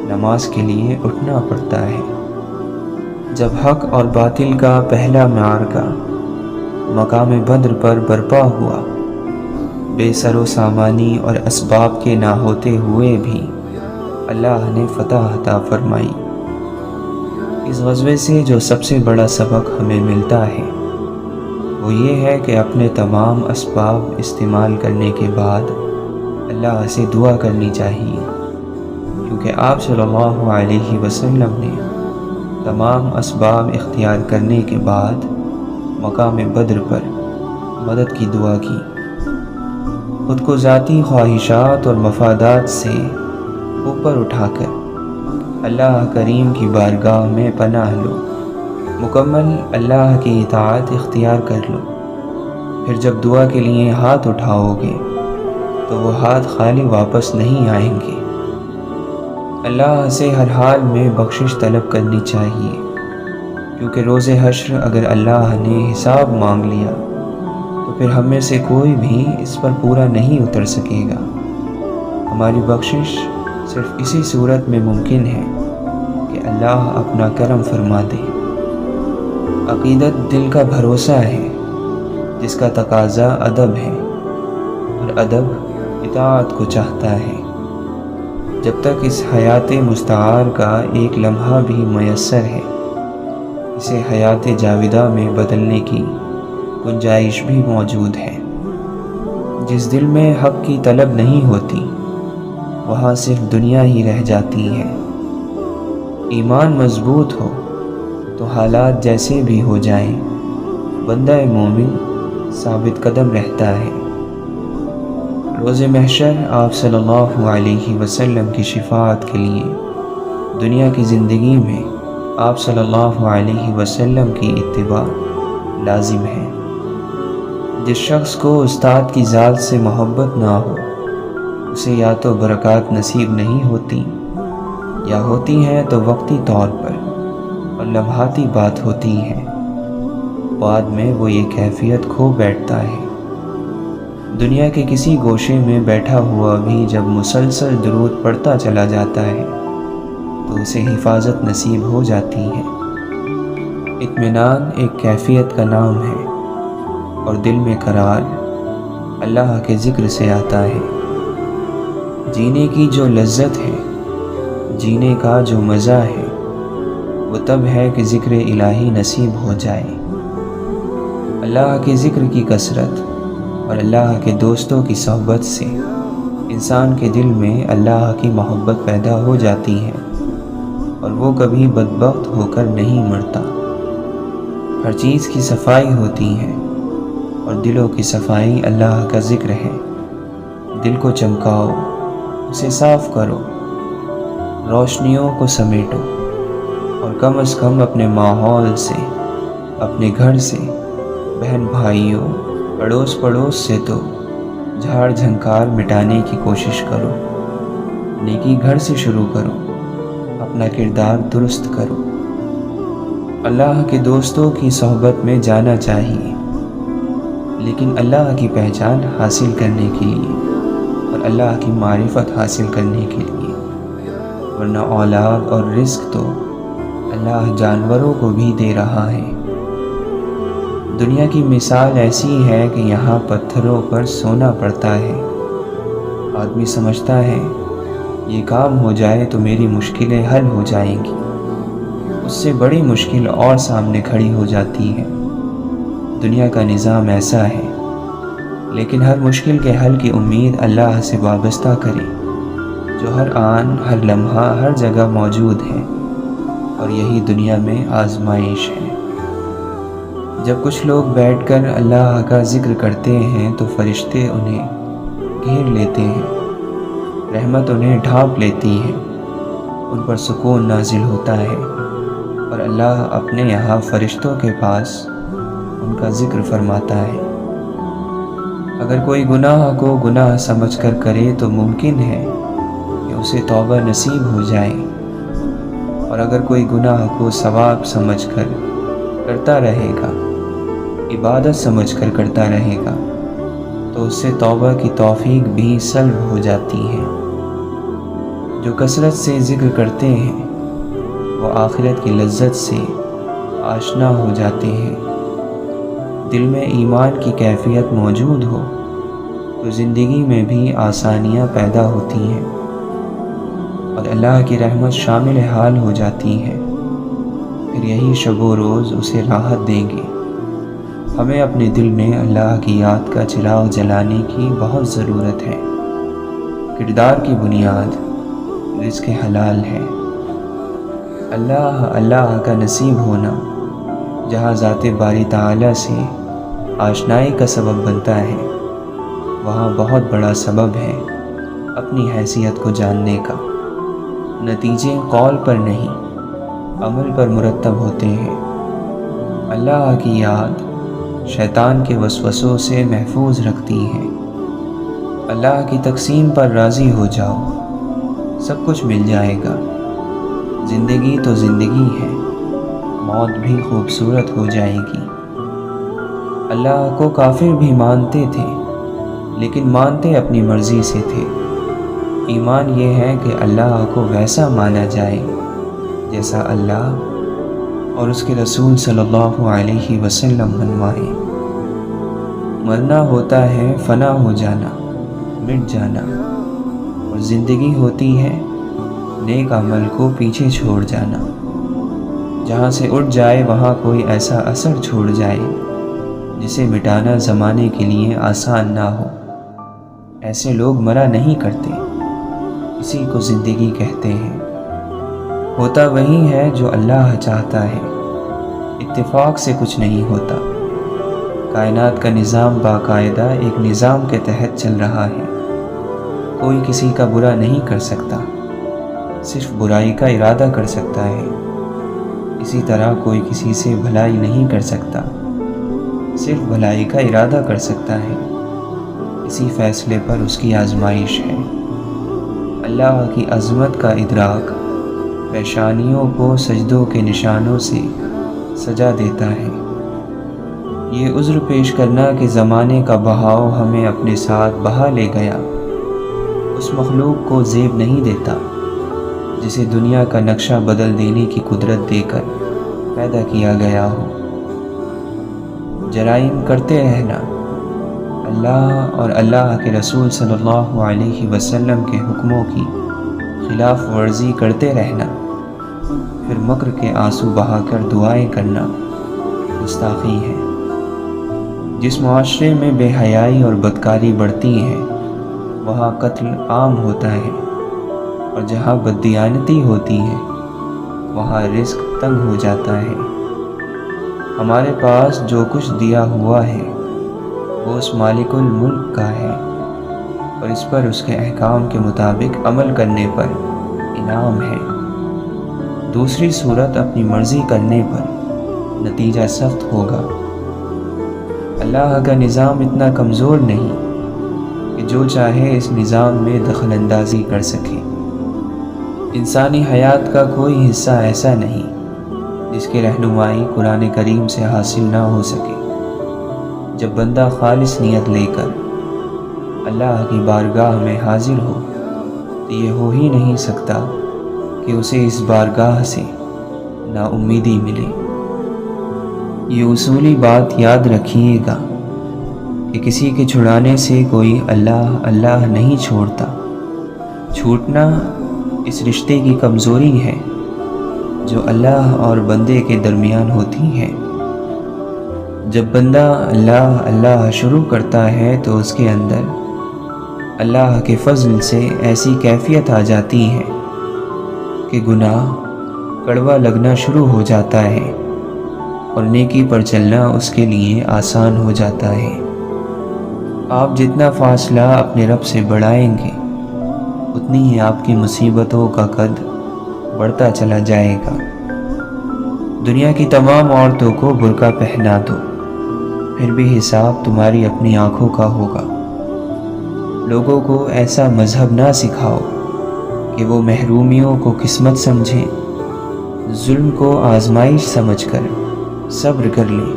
نماز کے لیے اٹھنا پڑتا ہے۔ جب حق اور باطل کا پہلا معرکہ مقام بدر پر برپا ہوا، بے سر و سامانی اور اسباب کے نہ ہوتے ہوئے بھی اللہ نے فتح عطا فرمائی۔ اس غزوے سے جو سب سے بڑا سبق ہمیں ملتا ہے وہ یہ ہے کہ اپنے تمام اسباب استعمال کرنے کے بعد اللہ سے دعا کرنی چاہیے، کیونکہ آپ صلی اللہ علیہ وسلم نے تمام اسباب اختیار کرنے کے بعد مقام بدر پر مدد کی دعا کی۔ خود کو ذاتی خواہشات اور مفادات سے اوپر اٹھا کر اللہ کریم کی بارگاہ میں پناہ لو، مکمل اللہ کی اطاعت اختیار کر لو۔ پھر جب دعا کے لیے ہاتھ اٹھاؤ گے تو وہ ہاتھ خالی واپس نہیں آئیں گے۔ اللہ سے ہر حال میں بخشش طلب کرنی چاہیے، کیونکہ روز حشر اگر اللہ نے حساب مانگ لیا تو پھر ہم میں سے کوئی بھی اس پر پورا نہیں اتر سکے گا۔ ہماری بخشش صرف اسی صورت میں ممکن ہے کہ اللہ اپنا کرم فرما دے۔ عقیدت دل کا بھروسہ ہے جس کا تقاضا ادب ہے، اور ادب اطاعت کو چاہتا ہے۔ جب تک اس حیات مستعار کا ایک لمحہ بھی میسر ہے، اسے حیات جاودہ میں بدلنے کی گنجائش بھی موجود ہے۔ جس دل میں حق کی طلب نہیں ہوتی وہاں صرف دنیا ہی رہ جاتی ہے۔ ایمان مضبوط ہو تو حالات جیسے بھی ہو جائیں بندہ مومن ثابت قدم رہتا ہے۔ روز محشر آپ صلی اللہ علیہ وسلم کی شفاعت کے لیے دنیا کی زندگی میں آپ صلی اللہ علیہ وسلم کی اتباع لازم ہے۔ جس شخص کو استاد کی ذات سے محبت نہ ہو اسے یا تو برکات نصیب نہیں ہوتی، یا ہوتی ہیں تو وقتی طور پر اور لمحاتی بات ہوتی ہے، بعد میں وہ یہ کیفیت کھو بیٹھتا ہے۔ دنیا کے کسی گوشے میں بیٹھا ہوا بھی جب مسلسل درود پڑھتا چلا جاتا ہے تو اسے حفاظت نصیب ہو جاتی ہے۔ اطمینان ایک کیفیت کا نام ہے، اور دل میں قرار اللہ کے ذکر سے آتا ہے۔ جینے کی جو لذت ہے، جینے کا جو مزہ ہے، وہ تب ہے کہ ذکر الہی نصیب ہو جائے۔ اللہ کے ذکر کی کثرت اور اللہ کے دوستوں کی صحبت سے انسان کے دل میں اللہ کی محبت پیدا ہو جاتی ہے، اور وہ کبھی بدبخت ہو کر نہیں مرتا۔ ہر چیز کی صفائی ہوتی ہے، اور دلوں کی صفائی اللہ کا ذکر ہے۔ دل کو چمکاؤ، اسے صاف کرو، روشنیوں کو سمیٹو، اور کم از کم اپنے ماحول سے، اپنے گھر سے، بہن بھائیوں، اڑوس پڑوس سے تو جھاڑ جھنکار مٹانے کی کوشش کرو۔ نیکی گھر سے شروع کرو، اپنا کردار درست کرو۔ اللہ کے دوستوں کی صحبت میں جانا چاہیے، لیکن اللہ کی پہچان حاصل کرنے کے لیے اور اللہ کی معرفت حاصل کرنے کے لیے، ورنہ اولاد اور رزق تو اللہ جانوروں کو بھی دے رہا ہے۔ دنیا کی مثال ایسی ہے کہ یہاں پتھروں پر سونا پڑتا ہے۔ آدمی سمجھتا ہے یہ کام ہو جائے تو میری مشکلیں حل ہو جائیں گی، اس سے بڑی مشکل اور سامنے کھڑی ہو جاتی ہے۔ دنیا کا نظام ایسا ہے، لیکن ہر مشکل کے حل کی امید اللہ سے وابستہ کریں، جو ہر آن، ہر لمحہ، ہر جگہ موجود ہے، اور یہی دنیا میں آزمائش ہے۔ جب کچھ لوگ بیٹھ کر اللہ کا ذکر کرتے ہیں تو فرشتے انہیں گھیر لیتے ہیں، رحمت انہیں ڈھانپ لیتی ہے، ان پر سکون نازل ہوتا ہے، اور اللہ اپنے یہاں فرشتوں کے پاس ان کا ذکر فرماتا ہے۔ اگر کوئی گناہ کو گناہ سمجھ کر کرے تو ممکن ہے کہ اسے توبہ نصیب ہو جائے، اور اگر کوئی گناہ کو ثواب سمجھ کر کرتا رہے گا، عبادت سمجھ کر کرتا رہے گا، تو اس سے توبہ کی توفیق بھی سلب ہو جاتی ہے۔ جو کثرت سے ذکر کرتے ہیں وہ آخرت کی لذت سے آشنا ہو جاتے ہیں۔ دل میں ایمان کی کیفیت موجود ہو تو زندگی میں بھی آسانیاں پیدا ہوتی ہیں، اور اللہ کی رحمت شامل حال ہو جاتی ہے۔ پھر یہی شب و روز اسے راحت دیں گے۔ ہمیں اپنے دل میں اللہ کی یاد کا چراغ جلانے کی بہت ضرورت ہے۔ کردار کی بنیاد رزق حلال ہے۔ اللہ کا نصیب ہونا جہاں ذات باری تعالیٰ سے آشنائی کا سبب بنتا ہے، وہاں بہت بڑا سبب ہے اپنی حیثیت کو جاننے کا۔ نتیجے قول پر نہیں، عمل پر مرتب ہوتے ہیں۔ اللہ کی یاد شیطان کے وسوسوں سے محفوظ رکھتی ہے۔ اللہ کی تقسیم پر راضی ہو جاؤ، سب کچھ مل جائے گا۔ زندگی تو زندگی ہے، موت بھی خوبصورت ہو جائے گی۔ اللہ کو کافر بھی مانتے تھے، لیکن مانتے اپنی مرضی سے تھے۔ ایمان یہ ہے کہ اللہ کو ویسا مانا جائے جیسا اللہ اور اس کے رسول صلی اللہ علیہ وسلم منوائے۔ مرنا ہوتا ہے فنا ہو جانا، مٹ جانا، اور زندگی ہوتی ہے نیک عمل کو پیچھے چھوڑ جانا۔ جہاں سے اٹھ جائے وہاں کوئی ایسا اثر چھوڑ جائے جسے مٹانا زمانے کے لیے آسان نہ ہو۔ ایسے لوگ مرا نہیں کرتے، اسی کو زندگی کہتے ہیں۔ ہوتا وہی ہے جو اللہ چاہتا ہے، اتفاق سے کچھ نہیں ہوتا۔ کائنات کا نظام باقاعدہ ایک نظام کے تحت چل رہا ہے۔ کوئی کسی کا برا نہیں کر سکتا، صرف برائی کا ارادہ کر سکتا ہے۔ اسی طرح کوئی کسی سے بھلائی نہیں کر سکتا، صرف بھلائی کا ارادہ کر سکتا ہے۔ اسی فیصلے پر اس کی آزمائش ہے۔ اللہ کی عظمت کا ادراک پیشانیوں کو سجدوں کے نشانوں سے سجا دیتا ہے۔ یہ عذر پیش کرنا کہ زمانے کا بہاؤ ہمیں اپنے ساتھ بہا لے گیا، اس مخلوق کو زیب نہیں دیتا جسے دنیا کا نقشہ بدل دینے کی قدرت دے کر پیدا کیا گیا ہو۔ جرائم کرتے رہنا، اللہ اور اللہ کے رسول صلی اللہ علیہ وسلم کے حکموں کی خلاف ورزی کرتے رہنا، پھر مکر کے آنسو بہا کر دعائیں کرنا گستاخی ہے۔ جس معاشرے میں بے حیائی اور بدکاری بڑھتی ہے وہاں قتل عام ہوتا ہے، اور جہاں بددیانتی ہوتی ہے وہاں رزق تنگ ہو جاتا ہے۔ ہمارے پاس جو کچھ دیا ہوا ہے وہ اس مالک الملک کا ہے اور اس پر اس کے احکام کے مطابق عمل کرنے پر انعام ہے۔ دوسری صورت اپنی مرضی کرنے پر نتیجہ سخت ہوگا۔ اللہ کا نظام اتنا کمزور نہیں کہ جو چاہے اس نظام میں دخل اندازی کر سکے۔ انسانی حیات کا کوئی حصہ ایسا نہیں جس کی رہنمائی قرآن کریم سے حاصل نہ ہو سکے۔ جب بندہ خالص نیت لے کر اللہ کی بارگاہ میں حاضر ہو تو یہ ہو ہی نہیں سکتا کہ اسے اس بارگاہ سے نا امیدی ملے۔ یہ اصولی بات یاد رکھیے گا کہ کسی کے چھڑانے سے کوئی اللہ اللہ نہیں چھوڑتا۔ چھوٹنا اس رشتے کی کمزوری ہے جو اللہ اور بندے کے درمیان ہوتی ہے۔ جب بندہ اللہ اللہ شروع کرتا ہے تو اس کے اندر اللہ کے فضل سے ایسی کیفیت آ جاتی ہے کہ گناہ کڑوا لگنا شروع ہو جاتا ہے اور نیکی پر چلنا اس کے لیے آسان ہو جاتا ہے۔ آپ جتنا فاصلہ اپنے رب سے بڑھائیں گے اتنی ہی آپ کی مصیبتوں کا قد بڑھتا چلا جائے گا۔ دنیا کی تمام عورتوں کو برقع پہنا دو، پھر بھی حساب تمہاری اپنی آنکھوں کا ہوگا۔ لوگوں کو ایسا مذہب نہ سکھاؤ کہ وہ محرومیوں کو قسمت سمجھیں، ظلم کو آزمائش سمجھ کر صبر کر لیں،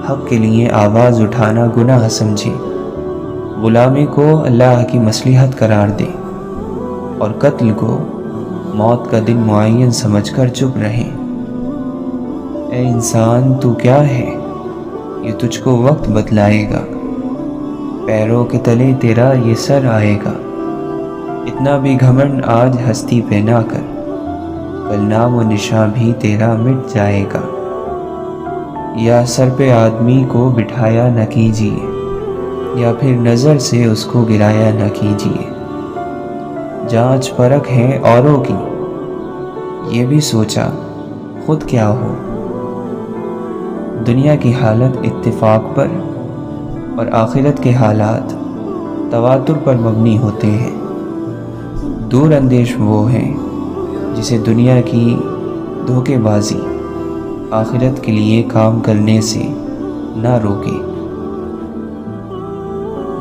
حق کے لیے آواز اٹھانا گناہ سمجھیں، غلامی کو اللہ کی مصلحت قرار دیں اور قتل کو موت کا دن معین سمجھ کر چپ رہیں۔ اے انسان تو کیا ہے، یہ تجھ کو وقت بتلائے گا، پیروں کے تلے تیرا یہ سر آئے گا۔ اتنا بھی گھمنڈ آج ہستی پہ نہ کر، کل نام و نشاں بھی تیرا مٹ جائے گا۔ یا سر پہ آدمی کو بٹھایا نہ کیجیے، یا پھر نظر سے اس کو گرایا نہ کیجیے۔ جانچ پرکھ ہے اوروں کی، یہ بھی سوچا خود کیا ہو۔ دنیا کی حالت اتفاق پر اور آخرت کے حالات تواتر پر مبنی ہوتے ہیں۔ دور اندیش وہ ہیں جسے دنیا کی دھوکے بازی آخرت کے لیے کام کرنے سے نہ روکے۔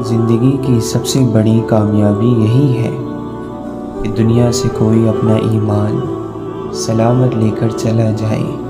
زندگی کی سب سے بڑی کامیابی یہی ہے کہ دنیا سے کوئی اپنا ایمان سلامت لے کر چلا جائے۔